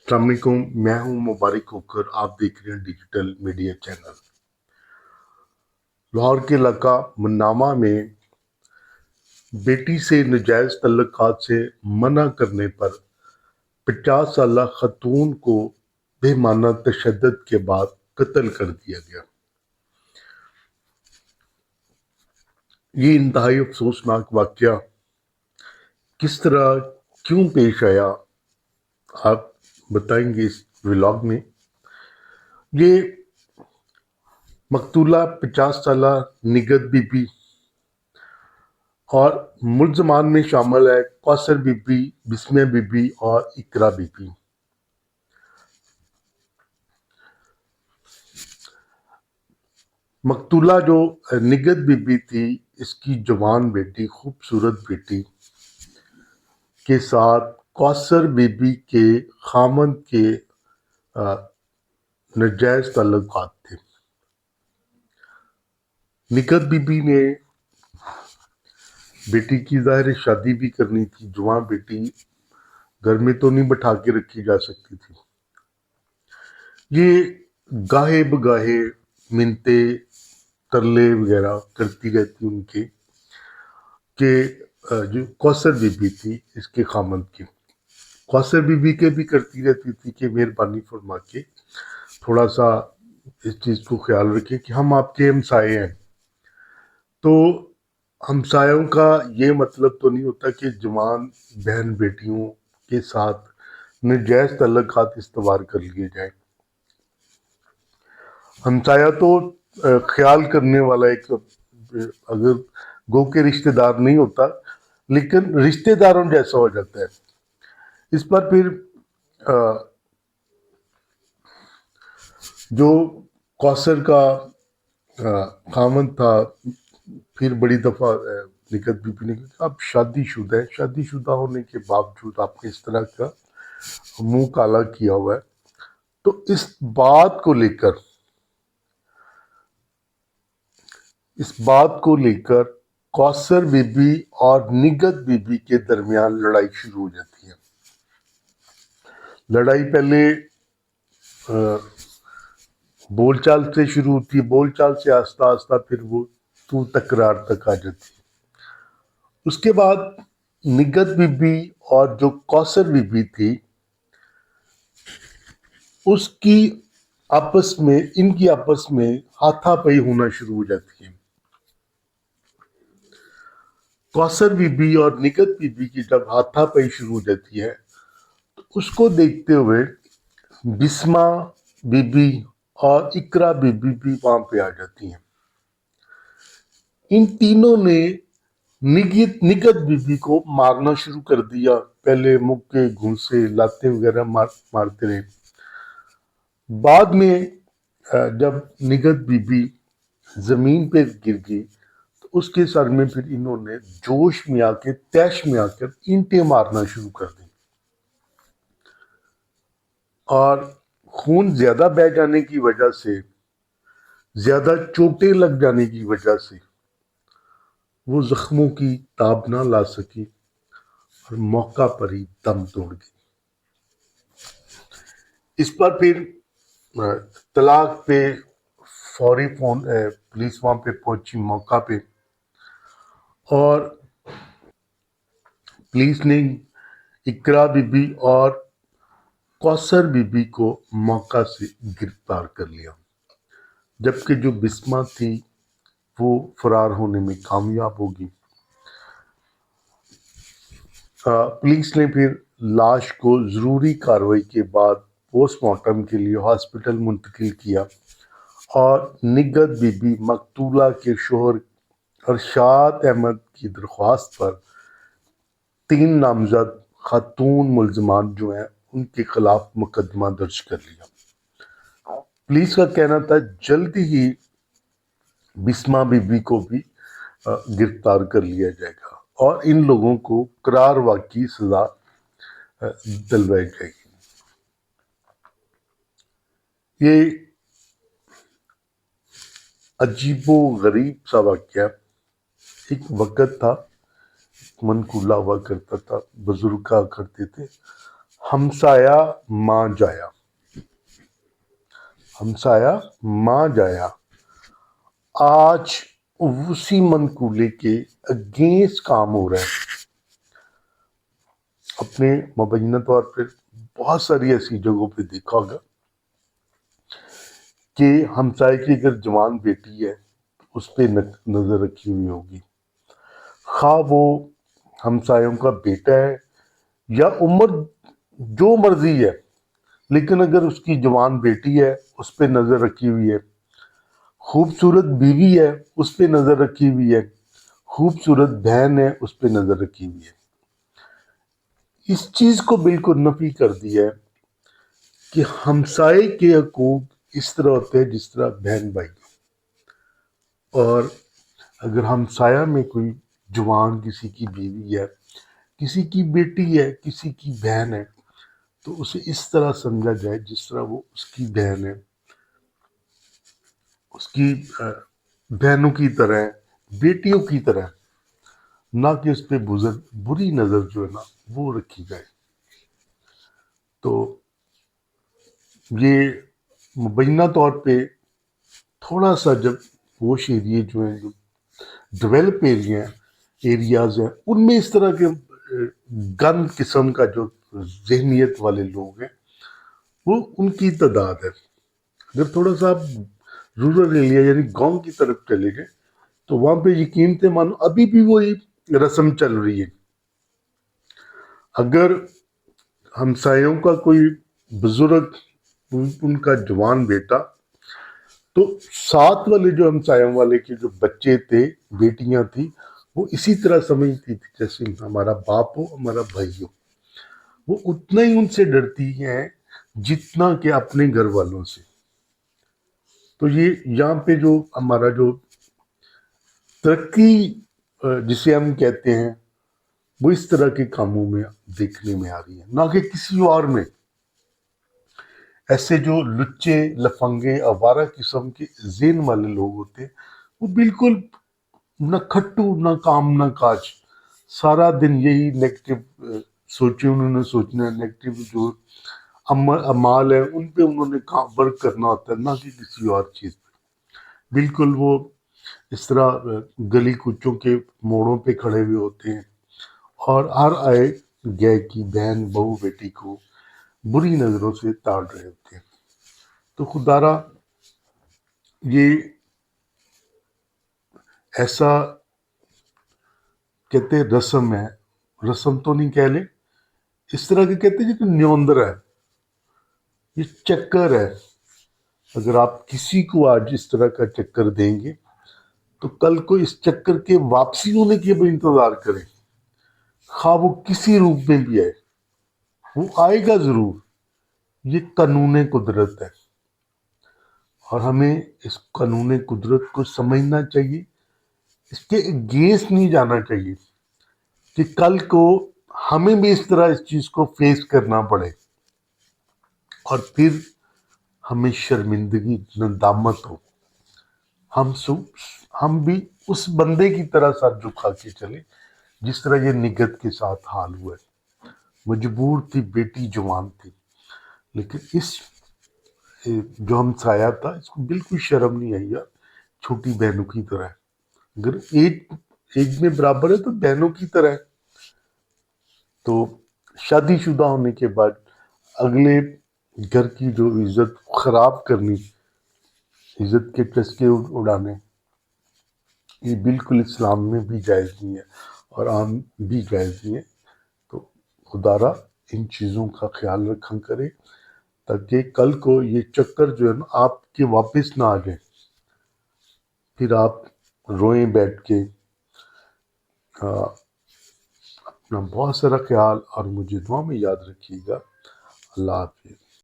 السلام علیکم، میں ہوں مبارک ہوکر، آپ دیکھ رہے ہیں ڈیجیٹل میڈیا چینل۔ لاہور کے علاقہ منامہ میں بیٹی سے ناجائز تعلقات سے منع کرنے پر 50 سالہ خاتون کو بے معنی تشدد کے بعد قتل کر دیا گیا۔ یہ انتہائی افسوسناک واقعہ کس طرح کیوں پیش آیا، آپ بتائیں گے اس ولاگ میں۔ یہ مقتولہ 50 سالہ نگت بی بی اور ملزمان میں شامل ہے کوثر بی بی، بسمیہ بی بی اور اقرا بی بی۔ مقتولہ جو نگت بی بی تھی، اس کی جوان بیٹی، خوبصورت بیٹی کے ساتھ کوثر بی بی کے خامند کے ناجائز تعلقات تھے۔ نگت بی بی نے بیٹی کی ظاہر شادی بھی کرنی تھی، جوان بیٹی گھر میں تو نہیں بٹھا کے رکھی جا سکتی تھی۔ یہ گاہے بگاہے منتے ترلے وغیرہ کرتی رہتی ان کے کہ جو کوثر بی بی تھی اس کے خامند کی، کوثر بی بی کے بھی کرتی رہتی تھی کہ مہربانی فرما کے تھوڑا سا اس چیز کو خیال رکھیں کہ ہم آپ کے ہمسائے ہیں۔ تو ہمسایوں کا یہ مطلب تو نہیں ہوتا کہ جوان بہن بیٹیوں کے ساتھ ناجائز تعلقات استوار کر لیے جائیں۔ ہمسایہ تو خیال کرنے والا ایک، اگر گو کے رشتہ دار نہیں ہوتا لیکن رشتہ داروں جیسا ہو جاتا ہے۔ اس پر پھر جو کوثر کا خامند تھا، پھر بڑی دفعہ نگت بی بی نے کہا کہ آپ شادی شدہ ہیں، شادی شدہ ہونے کے باوجود آپ نے اس طرح کا منہ کالا کیا ہوا ہے۔ تو اس بات کو لے کر کوثر بی بی اور نگت بی بی کے درمیان لڑائی شروع ہو جاتی ہے۔ لڑائی پہلے بول چال سے شروع ہوتی ہے، بول چال سے آہستہ آہستہ پھر وہ تو تکرار تک آ جاتی ہے۔ اس کے بعد نگت بی بی اور جو کوثر بی بی تھی، اس کی ان کی آپس میں ہاتھا پائی ہونا شروع ہو جاتی ہے۔ کوثر بی بی اور نگت بی بی کی جب ہاتھا پائی شروع ہو جاتی ہے تو اس کو دیکھتے ہوئے بسمہ بی بی اور اقرا بی بی بھی وہاں پہ آ جاتی ہیں۔ ان تینوں نے نگت بی بی کو مارنا شروع کر دیا، پہلے مکے گھونسے لاتے وغیرہ مارتے رہے۔ بعد میں جب نگت بی بی زمین پہ گر گئی تو اس کے سر میں پھر انہوں نے جوش میں آ کے، تیش میں آ کر اینٹیں مارنا شروع کر دی، اور خون زیادہ بہہ جانے کی وجہ سے، زیادہ چوٹیں لگ جانے کی وجہ سے وہ زخموں کی تاب نہ لا سکی اور موقع پر ہی دم توڑ گئی۔ اس پر پھر طلاق پہ فوری پولیس وہاں پہ پہنچی موقع پہ، اور پولیس نے اقرا بی بی اور کوثر بی بی کو موقع سے گرفتار کر لیا، جبکہ جو بسمہ تھی وہ فرار ہونے میں کامیاب ہوگی۔ پولیس نے پھر لاش کو ضروری کارروائی کے بعد پوسٹ مارٹم کے لیے ہاسپٹل منتقل کیا، اور نگت بی بی مقتولہ کے شوہر ارشاد احمد کی درخواست پر 3 نامزد خاتون ملزمان جو ہیں ان کے خلاف مقدمہ درج کر لیا۔ پولیس کا کہنا تھا جلد ہی بسمہ بی بی کو بھی گرفتار کر لیا جائے گا اور ان لوگوں کو قرار واقعی سزا دلوائی جائے گی۔ یہ عجیب و غریب سا واقعہ، ایک وقت تھا، منقولہ ہوا کرتا تھا، بزرگ کہا کرتے تھے ہمسایا ماں جایا، ہمسایا ماں جایا، آج اسی منقولے کے اگینسٹ کام ہو رہا ہے۔ اپنے مبینہ طور پہ بہت ساری ایسی جگہوں پہ دیکھا ہوگا کہ ہمسائے کی اگر جوان بیٹی ہے اس پہ نظر رکھی ہوئی ہوگی، خواہ وہ ہمسایوں کا بیٹا ہے یا عمر جو مرضی ہے، لیکن اگر اس کی جوان بیٹی ہے اس پہ نظر رکھی ہوئی ہے، خوبصورت بیوی ہے اس پہ نظر رکھی ہوئی ہے، خوبصورت بہن ہے اس پہ نظر رکھی ہوئی ہے۔ اس چیز کو بالکل نفی کر دیا ہے کہ ہمسائے کے حقوق اس طرح ہوتے ہیں جس طرح بہن بھائی، اور اگر ہمسایہ میں کوئی جوان کسی کی بیوی ہے، کسی کی بیٹی ہے، کسی کی بہن ہے، تو اسے اس طرح سمجھا جائے جس طرح وہ اس کی بہن ہے، اس کی بہنوں کی طرح ہے، بیٹیوں کی طرح ہے، نہ کہ اس پہ بری نظر جو ہے نا وہ رکھی جائے۔ تو یہ مبینہ طور پہ تھوڑا سا جب پوش ایریے جو ہیں، جو ڈیولپ ایریاز ہیں، ان میں اس طرح کے گند قسم کا جو ذہنیت والے لوگ ہیں وہ ان کی تعداد ہے۔ اگر تھوڑا سا آپ رورل ایریا یعنی گاؤں کی طرف چلے گئے تو وہاں پہ یقین سے مانو ابھی بھی وہی رسم چل رہی ہے۔ اگر ہمسایوں کا کوئی بزرگ، ان کا جوان بیٹا، تو ساتھ والے جو ہمسایوں والے کے جو بچے تھے، بیٹیاں تھیں، وہ اسی طرح سمجھتی تھی جیسے ہمارا باپ ہو، ہمارا بھائی ہو۔ وہ اتنا ہی ان سے ڈرتی ہیں جتنا کہ اپنے گھر والوں سے۔ تو یہ یہاں پہ جو ہمارا جو ترقی جسے ہم کہتے ہیں، وہ اس طرح کے کاموں میں دیکھنے میں آ رہی ہے، نہ کہ کسی اور میں۔ ایسے جو لچے لفنگے آوارہ قسم کے ذہن والے لوگ ہوتے ہیں، وہ بالکل نہ کھٹو نہ کام نہ کاج، سارا دن یہی نیگیٹو سوچے انہوں نے سوچنا ہے، نیگیٹو جو اعمال ہیں ان پہ انہوں نے ورک کرنا ہوتا ہے، نہ کہ کسی اور چیز پہ۔ بالکل وہ اس طرح گلی کوچوں کے موڑوں پہ کھڑے ہوئے ہوتے ہیں اور ہر آئے گئے کی بہن بہو بیٹی کو بری نظروں سے تاڑ رہے ہوتے ہیں۔ تو خدا را یہ ایسا کہتے رسم ہے، رسم تو نہیں کہہ لیں، اس طرح کے کہتے ہیں کہ نیوندر ہے، یہ چکر ہے۔ اگر آپ کسی کو آج اس طرح کا چکر دیں گے تو کل کو اس چکر کے واپسی ہونے کے بھی انتظار کریں، خواہ وہ کسی روپ میں بھی آئے، وہ آئے گا ضرور۔ یہ قانون قدرت ہے اور ہمیں اس قانون قدرت کو سمجھنا چاہیے، اس کے اگینسٹ نہیں جانا چاہیے کہ کل کو ہمیں بھی اس طرح اس چیز کو فیس کرنا پڑے اور پھر ہمیں شرمندگی ندامت ہو۔ ہم بھی اس بندے کی طرح سر جھکا کے چلے جس طرح یہ نگت کے ساتھ حال ہوا ہے۔ مجبور تھی، بیٹی جوان تھی، لیکن اس جو ہمسایہ تھا اس کو بالکل شرم نہیں آئی، یار چھوٹی بہنوں کی طرح ہے، اگر ایج میں برابر ہے تو بہنوں کی طرح ہے۔ تو شادی شدہ ہونے کے بعد اگلے گھر کی جو عزت خراب کرنی، عزت کے چسکے اڑانے، یہ بالکل اسلام میں بھی جائز نہیں ہے اور عام بھی جائز نہیں ہے۔ تو خدا را ان چیزوں کا خیال رکھا کرے تاکہ کل کو یہ چکر جو ہے نا آپ کے واپس نہ آ جائے، پھر آپ روئیں بیٹھ کے۔ اپنا بہت سارا خیال اور مجھے دعا میں یاد رکھیے گا۔ اللہ حافظ۔